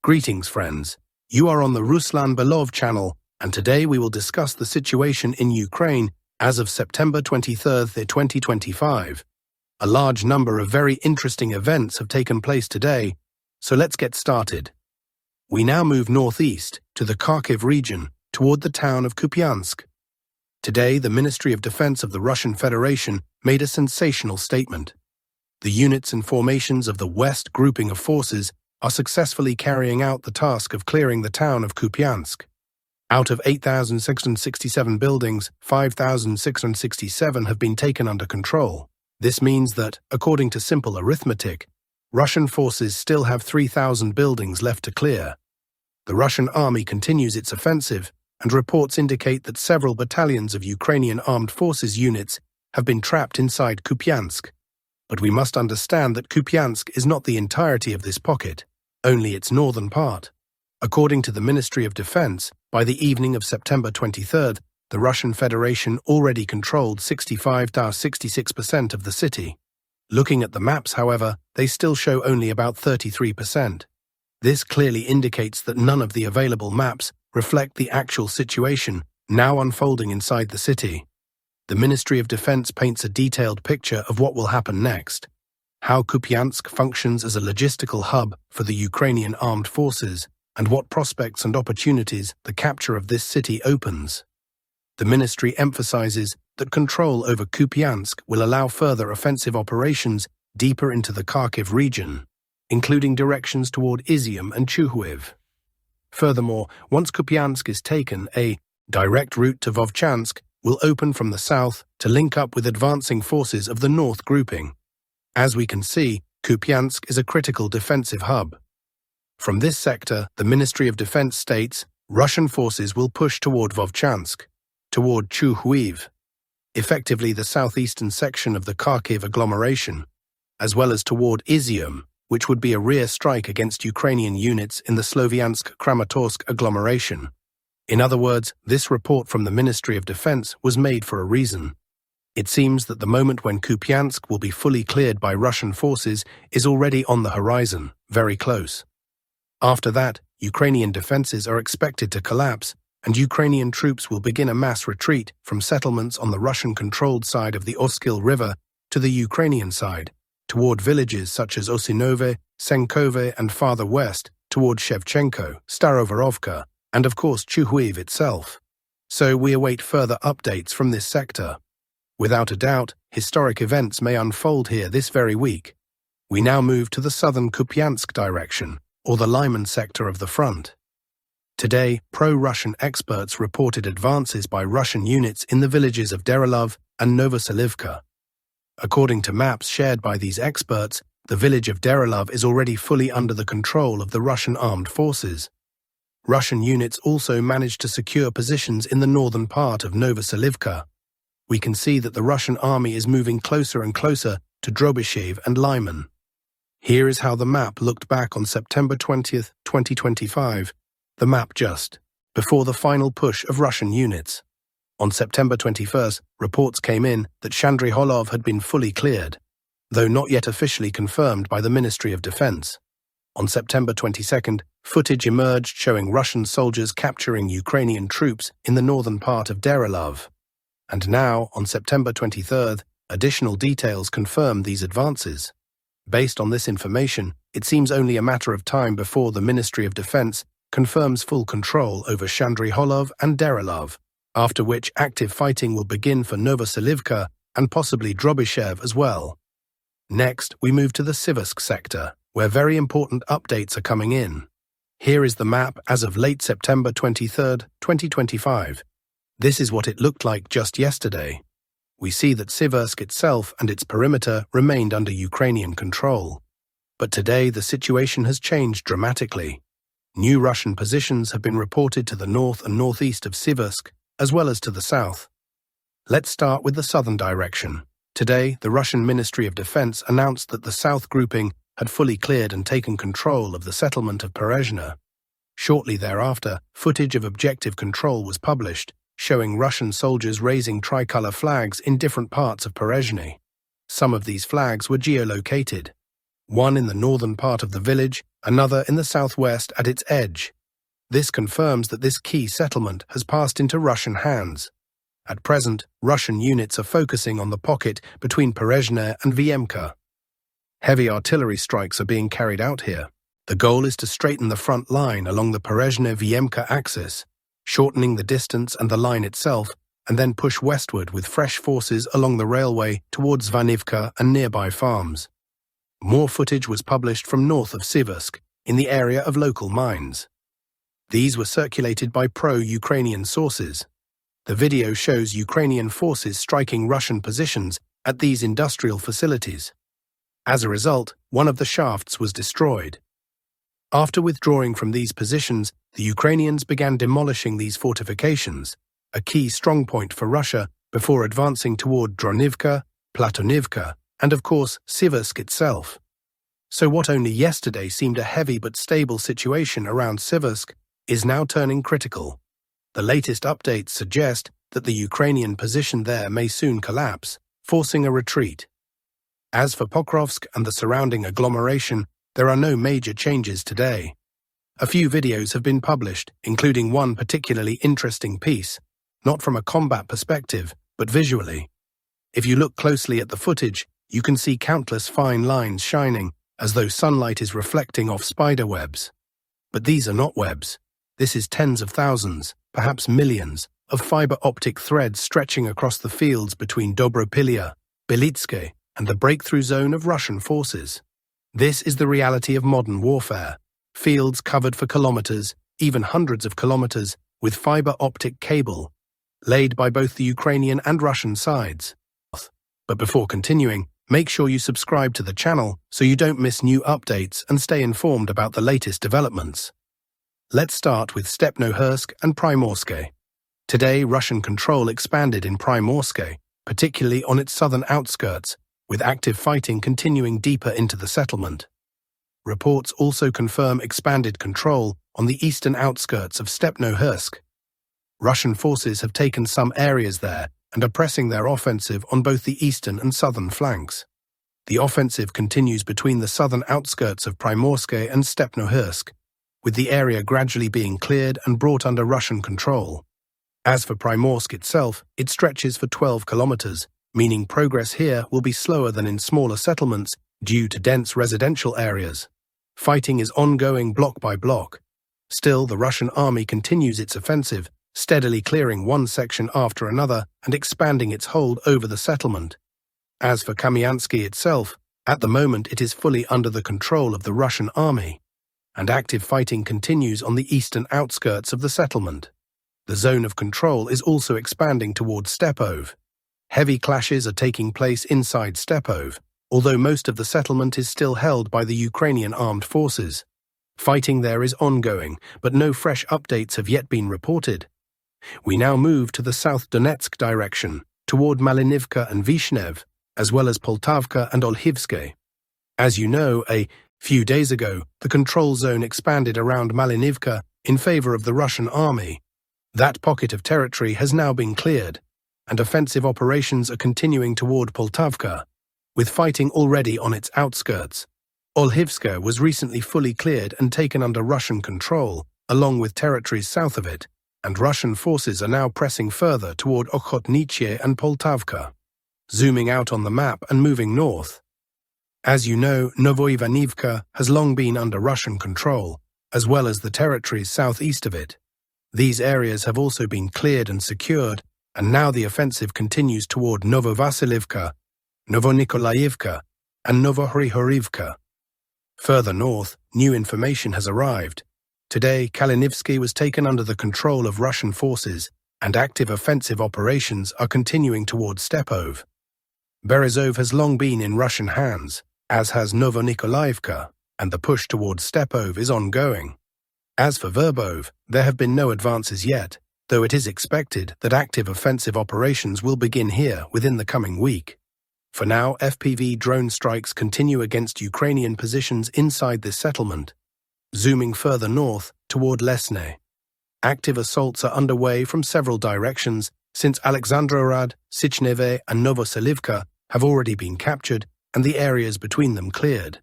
Greetings, friends. You are on the Ruslan Belov channel, and today we will discuss the situation in Ukraine as of September 23, 2025. A large number of very interesting events have taken place today, so let's get started. We now move northeast to the Kharkiv region toward the town of Kupyansk. Today, the Ministry of Defense of the Russian Federation made a sensational statement. The units and formations of the West grouping of forces are successfully carrying out the task of clearing the town of Kupyansk. Out of 8,667 buildings, 5,667 have been taken under control. This means that, according to simple arithmetic, Russian forces still have 3,000 buildings left to clear. The Russian army continues its offensive, and reports indicate that several battalions of Ukrainian armed forces units have been trapped inside Kupyansk. But we must understand that Kupyansk is not the entirety of this pocket, only its northern part. According to the Ministry of Defense, by the evening of September 23rd, the Russian Federation already controlled 65–66% of the city. Looking at the maps, however, they still show only about 33%. This clearly indicates that none of the available maps reflect the actual situation now unfolding inside the city. The Ministry of Defense paints a detailed picture of what will happen next, how Kupyansk functions as a logistical hub for the Ukrainian armed forces, and what prospects and opportunities the capture of this city opens. The ministry emphasizes that control over Kupyansk will allow further offensive operations deeper into the Kharkiv region, including directions toward Izium and Chuhuiv. Furthermore, once Kupyansk is taken, a direct route to Vovchansk will open from the south to link up with advancing forces of the north grouping. As we can see, Kupyansk is a critical defensive hub. From this sector, the Ministry of Defense states Russian forces will push toward Vovchansk, toward Chuhuiv, effectively the southeastern section of the Kharkiv agglomeration, as well as toward Izium, which would be a rear strike against Ukrainian units in the Sloviansk-Kramatorsk agglomeration. In other words, this report from the Ministry of Defense was made for a reason. It seems that the moment when Kupyansk will be fully cleared by Russian forces is already on the horizon, very close. After that, Ukrainian defenses are expected to collapse, and Ukrainian troops will begin a mass retreat from settlements on the Russian-controlled side of the Oskil River to the Ukrainian side, toward villages such as Osinove, Senkove, and farther west toward Shevchenko, Starovorovka, and of course Chuhuiv itself. So we await further updates from this sector. Without a doubt, historic events may unfold here this very week. We now move to the southern Kupyansk direction, or the Lyman sector of the front. Today, pro-Russian experts reported advances by Russian units in the villages of Derelov and Novoselivka. According to maps shared by these experts, the village of Derelov is already fully under the control of the Russian armed forces. Russian units also managed to secure positions in the northern part of Novoselivka. We can see that the Russian army is moving closer and closer to Drobyshev and Lyman. Here is how the map looked back on September 20th, 2025, the map just before the final push of Russian units. On September 21st, reports came in that Chandriholov had been fully cleared, though not yet officially confirmed by the Ministry of Defense. On September 22nd, footage emerged showing Russian soldiers capturing Ukrainian troops in the northern part of Derelov. And now, on September 23rd, additional details confirm these advances. Based on this information, it seems only a matter of time before the Ministry of Defense confirms full control over Chandriholov and Derelov, after which active fighting will begin for Novoselivka and possibly Drobyshev as well. Next, we move to the Siversk sector, where very important updates are coming in. Here is the map as of late September 23rd, 2025. This is what it looked like just yesterday. We see that Siversk itself and its perimeter remained under Ukrainian control. But today the situation has changed dramatically. New Russian positions have been reported to the north and northeast of Siversk, as well as to the south. Let's start with the southern direction. Today, the Russian Ministry of Defense announced that the south grouping had fully cleared and taken control of the settlement of Perezhna. Shortly thereafter, footage of objective control was published, showing Russian soldiers raising tricolor flags in different parts of Perezhny. Some of these flags were geolocated. one in the northern part of the village, another in the southwest at its edge. This confirms that this key settlement has passed into Russian hands. At present, Russian units are focusing on the pocket between Perezhne and Vyemka. Heavy artillery strikes are being carried out here. The goal is to straighten the front line along the Perezhne-Vyemka axis, shortening the distance and the line itself, and then push westward with fresh forces along the railway towards Zvanivka and nearby farms. More footage was published from north of Siversk, in the area of local mines. These were circulated by pro-Ukrainian sources. The video shows Ukrainian forces striking Russian positions at these industrial facilities. As a result, one of the shafts was destroyed. After withdrawing from these positions, the Ukrainians began demolishing these fortifications, a key strongpoint for Russia, before advancing toward Dronivka, Platonivka, and of course Siversk itself. So what only yesterday seemed a heavy but stable situation around Siversk is now turning critical. The latest updates suggest that the Ukrainian position there may soon collapse, forcing a retreat. As for Pokrovsk and the surrounding agglomeration, there are no major changes today. A few videos have been published, including one particularly interesting piece, not from a combat perspective, but visually. If you look closely at the footage, you can see countless fine lines shining, as though sunlight is reflecting off spider webs. But these are not webs. This is tens of thousands, perhaps millions, of fiber optic threads stretching across the fields between Dobropilya, Belitske, and the breakthrough zone of Russian forces. This is the reality of modern warfare. Fields covered for kilometers, even hundreds of kilometers, with fiber optic cable, laid by both the Ukrainian and Russian sides. But before continuing, make sure you subscribe to the channel so you don't miss new updates and stay informed about the latest developments. Let's start with Steppnohirsk and Primorske. Today, Russian control expanded in Primorske, particularly on its southern outskirts, with active fighting continuing deeper into the settlement. Reports also confirm expanded control on the eastern outskirts of Steppnohirsk. Russian forces have taken some areas there and are pressing their offensive on both the eastern and southern flanks. The offensive continues between the southern outskirts of Primorske and Steppnohirsk, with the area gradually being cleared and brought under Russian control. As for Primorsk itself, it stretches for 12 kilometers, meaning progress here will be slower than in smaller settlements due to dense residential areas. Fighting is ongoing block by block. Still, the Russian army continues its offensive, steadily clearing one section after another and expanding its hold over the settlement. As for Kupyansk itself, at the moment it is fully under the control of the Russian army, and active fighting continues on the eastern outskirts of the settlement. The zone of control is also expanding towards Stepov. Heavy clashes are taking place inside Stepov, although most of the settlement is still held by the Ukrainian armed forces. Fighting there is ongoing, but no fresh updates have yet been reported. We now move to the South Donetsk direction, toward Malinivka and Vyshnev, as well as Poltavka and Olhivske. As you know, a few days ago, the control zone expanded around Malinivka in favor of the Russian army. That pocket of territory has now been cleared, and offensive operations are continuing toward Poltavka, with fighting already on its outskirts. Olhivska was recently fully cleared and taken under Russian control, along with territories south of it, and Russian forces are now pressing further toward Okhotniche and Poltavka. Zooming out on the map and moving north. As you know, Novoivanivka has long been under Russian control, as well as the territories southeast of it. These areas have also been cleared and secured, and now the offensive continues toward Novovasilivka, Novonikolaivka, and Novohrihorivka. Further north, new information has arrived. Today, Kalinivsky was taken under the control of Russian forces, and active offensive operations are continuing toward Stepov. Berezov has long been in Russian hands, as has Novonikolaivka, and the push towards Stepov is ongoing. As for Verbov, there have been no advances yet, though it is expected that active offensive operations will begin here within the coming week. For now, FPV drone strikes continue against Ukrainian positions inside this settlement. Zooming further north, toward Lesne. Active assaults are underway from several directions, since Alexandrorad, Sichneve, and Novoselivka have already been captured and the areas between them cleared.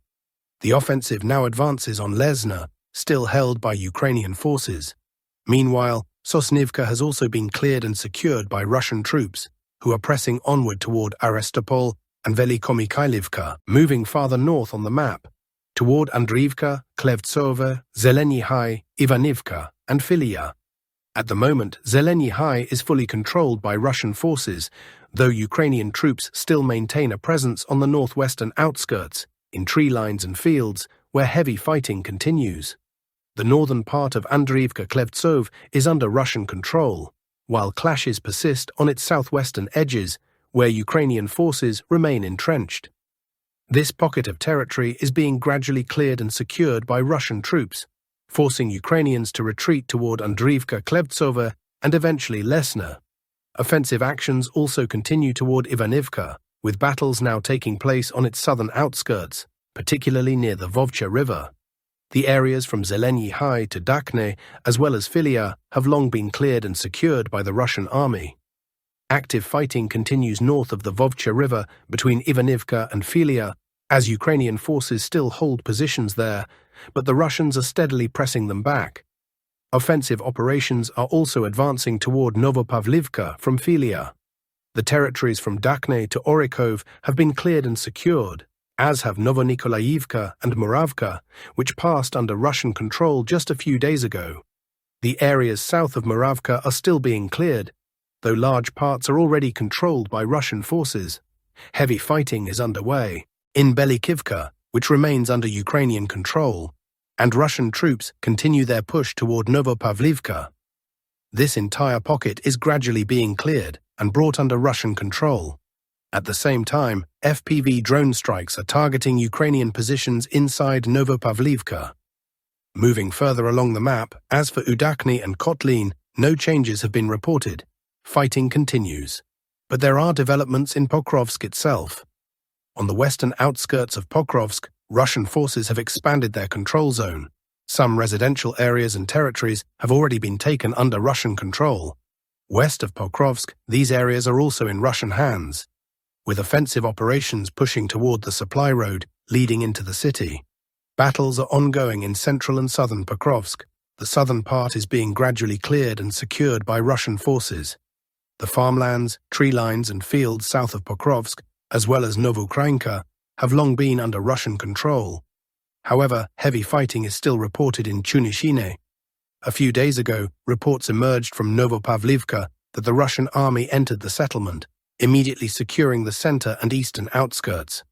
The offensive now advances on Lesna, still held by Ukrainian forces. Meanwhile, Sosnivka has also been cleared and secured by Russian troops, who are pressing onward toward Arestopol and Velikomykhailivka, moving farther north on the map, toward Andriivka, Klevtsove, Zeleny High, Ivanivka, and Filia. At the moment, Zeleny High is fully controlled by Russian forces, though Ukrainian troops still maintain a presence on the northwestern outskirts, in tree lines and fields, where heavy fighting continues. The northern part of Andriivka-Klevtsov is under Russian control, while clashes persist on its southwestern edges, where Ukrainian forces remain entrenched. This pocket of territory is being gradually cleared and secured by Russian troops, forcing Ukrainians to retreat toward Andriivka-Klevtsove and eventually Lesna. Offensive actions also continue toward Ivanivka, with battles now taking place on its southern outskirts, particularly near the Vovcha River. The areas from Zeleny High to Dakhne, as well as Filia, have long been cleared and secured by the Russian army. Active fighting continues north of the Vovcha River between Ivanivka and Filia, as Ukrainian forces still hold positions there, but the Russians are steadily pressing them back. Offensive operations are also advancing toward Novopavlivka from Filia. The territories from Dakhne to Orykhov have been cleared and secured, as have Novonikolaivka and Muravka, which passed under Russian control just a few days ago. The areas south of Muravka are still being cleared, though large parts are already controlled by Russian forces. Heavy fighting is underway in Belikivka, which remains under Ukrainian control, and Russian troops continue their push toward Novopavlivka. This entire pocket is gradually being cleared and brought under Russian control. At the same time, FPV drone strikes are targeting Ukrainian positions inside Novopavlivka. Moving further along the map, as for Udakhny and Kotlin, no changes have been reported. Fighting continues. But there are developments in Pokrovsk itself. On the western outskirts of Pokrovsk, Russian forces have expanded their control zone. Some residential areas and territories have already been taken under Russian control. West of Pokrovsk, these areas are also in Russian hands, with offensive operations pushing toward the supply road leading into the city. Battles are ongoing in central and southern Pokrovsk. The southern part is being gradually cleared and secured by Russian forces. The farmlands, tree lines and fields south of Pokrovsk, as well as Novukrainka, have long been under Russian control. However, heavy fighting is still reported in Chunishine. A few days ago, reports emerged from Novopavlivka that the Russian army entered the settlement, immediately securing the center and eastern outskirts.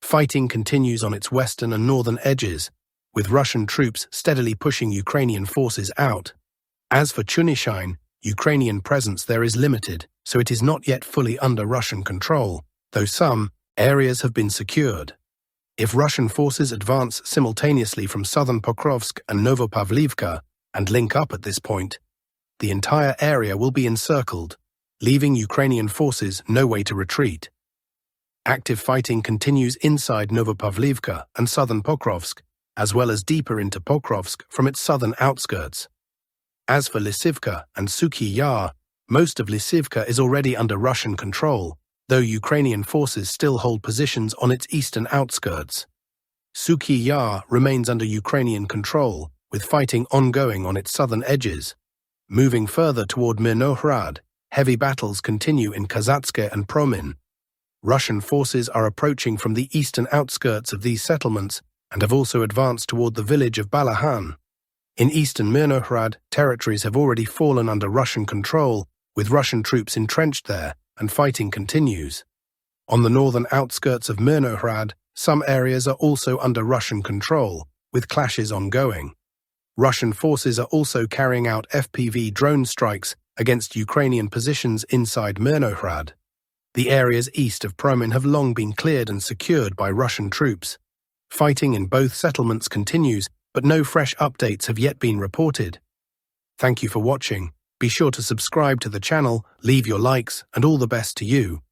Fighting continues on its western and northern edges, with Russian troops steadily pushing Ukrainian forces out. As for Chunishine, Ukrainian presence there is limited, so it is not yet fully under Russian control, though some areas have been secured. If Russian forces advance simultaneously from southern Pokrovsk and Novopavlivka and link up at this point, the entire area will be encircled, leaving Ukrainian forces no way to retreat. Active fighting continues inside Novopavlivka and southern Pokrovsk, as well as deeper into Pokrovsk from its southern outskirts. As for Lysivka and Suky Yar, most of Lysivka is already under Russian control, though Ukrainian forces still hold positions on its eastern outskirts. Suky Yar remains under Ukrainian control, with fighting ongoing on its southern edges. Moving further toward Mirnohrad, heavy battles continue in Kazatske and Promin. Russian forces are approaching from the eastern outskirts of these settlements and have also advanced toward the village of Balahan. In eastern Mirnohrad, territories have already fallen under Russian control, with Russian troops entrenched there, and fighting continues. On the northern outskirts of Mirnohrad, some areas are also under Russian control, with clashes ongoing. Russian forces are also carrying out FPV drone strikes against Ukrainian positions inside Mirnohrad. The areas east of Promin have long been cleared and secured by Russian troops. Fighting in both settlements continues, but no fresh updates have yet been reported. Thank you for watching. Be sure to subscribe to the channel, leave your likes, and all the best to you.